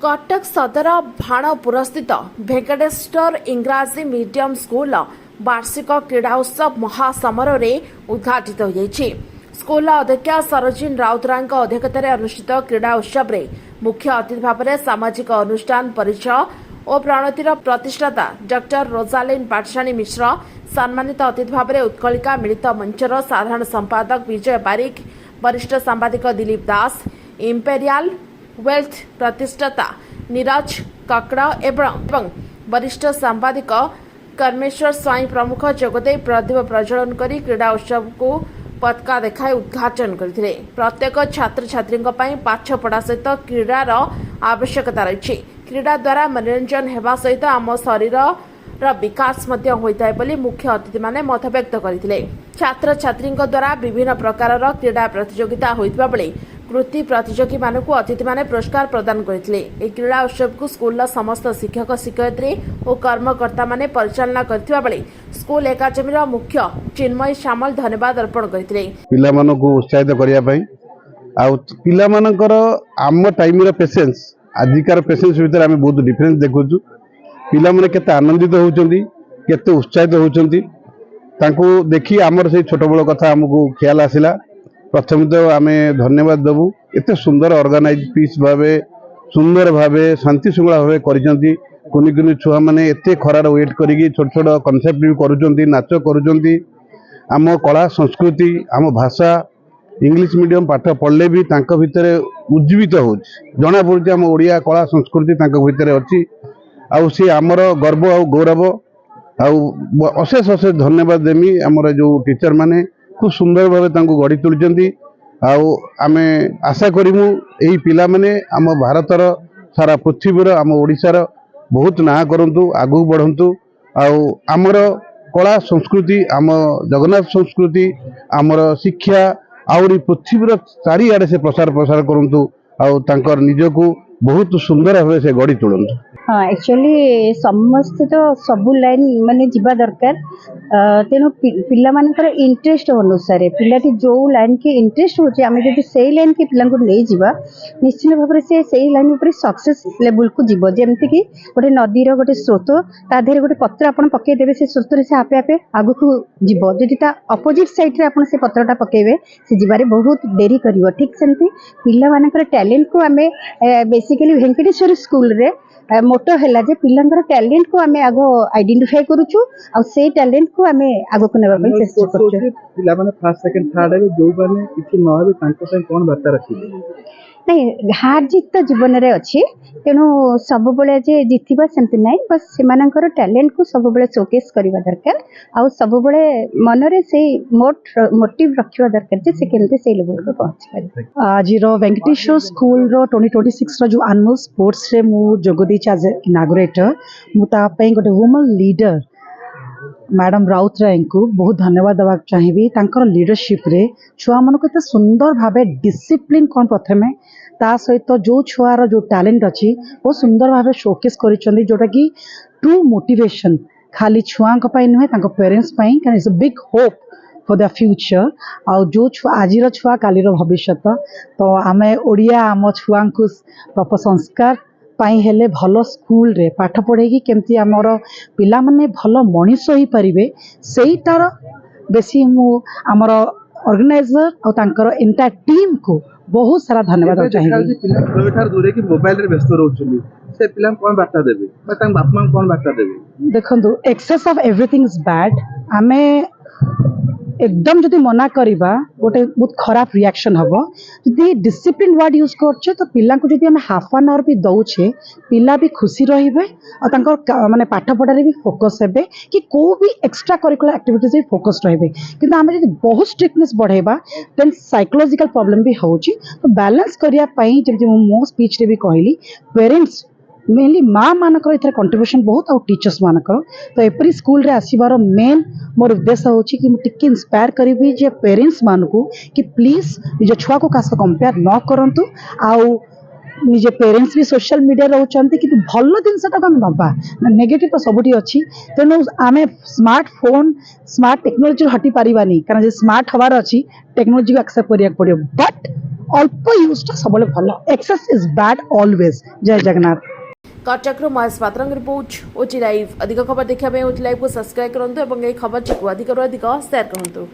कटक सदर भाणपुरस्थित भेंकटेश्वर इंग्राजी medium school वार्षिक क्रीड़ा उत्सव महासमारोह उद्घाटित हो स्कूल अध्यक्षा सरोजिन राउतराय अध्यक्षतार अनुष्ठित क्रीड़ा उत्सव में मुख्य अतिथि भाव में सामाजिक अनुष्ठान परिचय और प्रणतिर प्रतिष्ठाता डॉक्टर रोजालिन पाठशाणी मिश्र सम्मानित अतिथि भाव में उत्कलिका मिलित मंचर साधारण संपादक विजय बारिक वरिष्ठ सांबादिक दिलीप दास इंपेरियल वेल्थ प्रतिष्ठाता नीरज ककड़ा एवं वरिष्ठ सांबादिक कर्मेश्वर स्वाई प्रमुख जोगदे प्रदीप प्रज्वलन कर क्रीड़ा उत्सव को पताका देखाई उद्घाटन करथिले। प्रत्येक छात्र छात्री पाठ पढ़ा सहित क्रीडार आवश्यकता रही। क्रीड़ा द्वारा मनोरंजन होगा सहित आम शरीर विकास मुख्य अतिथि माने मत व्यक्त करथिले। छात्र छात्री द्वारा विभिन्न प्रकार क्रीड़ा प्रतियोगिता होइतबा बेले कृति प्रतियोगी मानक अतिथि माने पुरस्कार प्रदान करथिले। ए क्रीड़ा उत्सव को स्कूल समस्त शिक्षक शिक्षयित्री और कर्मकर्ता माने परिचालना करथिबा बेले स्कूल एकाडेमी मुख्य चिन्मय सामल धन्यवाद अर्पण करथिले। पिला मानकु उत्साहित करिया पई आ पिला मानकर आम टाइम रो पेशेंस आजिकार पेशेंस भीतर आमे बहुत डिफरेंस देखुछु। पिला माने केते आनंदित होउचंदी केते उत्साहित होउचंदी तांको देखि हमर से छोट बड़ कथा हमकु ख्याल आसिला। प्रथम तो आमे धन्यवाद देबू एते सुंदर ऑर्गेनाइज पीस भावे सुंदर भावे शांति श्रृंखला भावे करिसंती। कुनी कुनी छुआ माने एते खरार वेट करिकी छोट छोट कॉन्सेप्ट भी करूचंती नाच करूचंती। आम कला संस्कृति आम भाषा इंग्लिश मीडियम पाठ पढ़ले भी तांको भितरे उज्जीवित होउछि जना पड़ुछि। आम ओडिया कला संस्कृति तांको भितरे अछि आउ से आमर गर्व आ गौरव अशेष अशेष धन्यवाद देमी। आमर जो टीचर माने खूब सुंदर भाव गढ़ी तुली आमे आशा करूँ यही पिला माने आम भारतर सारा पृथ्वीर आम ओडिशार बहुत ना करंतु आगु बढ़ंतु आमर कला संस्कृति आम जगन्नाथ संस्कृति आमर शिक्षा आउरी पृथ्वीर चारिआडे से प्रसार प्रसार करंतु तांकर निजको बहुत सुंदर भाव से गढ़ी तुलंतु। हाँ एक्चुअली समस्त तो सबू लाइन माने जीवा दरकार तेणु पिला मानकर इंटरेस्ट अनुसार पिलाटी जो लाइन के इंटरेस्ट होचे आमे जदि सेही लाइन के पिला को ले जीवा निश्चित भाव से सेही लाइन ऊपर सक्सेस लेवल को जीवो। जेमति कि गोटे नदीर गोटे स्रोत ता देहरे गोटे पत्र आपण पके देबे से स्रोत रे से आपे आपे आगु को जीवो। जदि ता अपोजिट साइड रे आपण से पत्रटा पकेबे से जीवारे बहुत देरी करिवो। ठीक सेमति पिला मानकर टैलेंट को आमे बेसिकली वेंकटेश्वर स्कूल रे मोटो हैला जे पिलांगर टैलेंट को आमे आगो आइडेंटिफाई करूछु आ से टैलेंट को आमे आगो को नेबा पई चेष्टा करछु। पिला माने फर्स्ट सेकंड थर्ड है जो माने किछि न होबे तांको से कोन बार्ता रखिबे नहीं हार जीत तो जीवन रे अछि तेणु सब बेले जे जितिबा सेमति नहीं बस सेमानकर टैलेंट को सब बेले शोकेस करबा दरकार आ सब बेले मन रे से मोटिव रखिबा दरकार जे से केमते से लेवल को पहुंच पारे। आज रो वेंकटेश्वर स्कूल रो 2026 रो जो एनुअल स्पोर्ट्स रे मु जोगदी एज इनागुरेटर मु ता पई गोटे वुमन लीडर मैडम राउतराय को बहुत धन्यवाद देवा चाहिए। तांकर लीडरशिप रे छुआ मन को सुंदर भावे डिसिप्लिन कौन प्रथमे ता सहित जो छुआर जो टैलेंट अच्छी वो सुंदर भावे शोकेस करिसंदी जोटा कि ट्रू मोटिवेशन खाली छुआ नुहे parents can is a big hope for the future आ जो छुआ आज छुआ काली भविष्य तो आम ओडिया आम छुआ को प्रपर संस्कार पाई हेले भल स्कूल रे पाठ पढ़ेगी केमती आमर पिला माने भल मनीष हो पारिबे सेटार बेसी मु आमर ऑर्गेनाइजर और तांकर एंटायर टीम को बहुत सारा धन्यवाद चाहिए। पिला ठार दूरे कि मोबाइल रे व्यस्त रहउछली से पिला कोन बार्ता देबे बा तांग बाप मां कोन बार्ता देबे देखंतु excess of everything is bad आमे एकदम जदि मना करिबा गोटे बहुत खराब रिएक्शन हबो। जदि डिसिप्लिन वर्ड यूज करछे तो पिला को जदि हमें हाफ एन आवर भी दउछे पिला भी खुशी रहिबे और तांकर माने पाठ पढ़ारे भी फोकस हेबे कि को भी एक्स्ट्रा करिकुलर एक्टिविटीज भी फोकस रहिबे। किंतु हमें जदि बहुत स्ट्रिक्टनेस बढ़ेबा देन साइकोलॉजिकल प्रॉब्लम भी होउची तो बैलेंस करिया पई जदि मो स्पीच रे भी कहली पेरेंट्स मेनली माँ मानकर इथर कंट्रीब्यूशन बहुत और टीचर्स मानकर तो एपरी स्कूल रे आसीबार मेन मोर उद्देश्य होची कि टिके इंस्पायर करिबी जे पेरेंट्स मानकू कि प्लीज निज छुआ को कास कंपेयर न करंतु आउ निजे पेरेंट्स भी सोशल मीडिया रोचंती कि भल जिनसटा हम नबा नेगेटिव तो सबुठी अच्छी तेणु आम स्मार्टफोन स्मार्ट टेक्नोलोजी हटी पारिबानी कारण जे स्मार्ट हबार अच्छी टेक्नोलोजी को एक्सेप्ट करिया पड़ियो बट अल्प यूजटा सब भल एक्सेस इज बैड ऑलवेज जय जगन्नाथ कटकरू महेश पात्र रिपोर्ट ओटी लाइव अधिक खबर देखा ओटी लाइव को सब्सक्राइब करूँ और खबर को अधिक शेयर करूँ।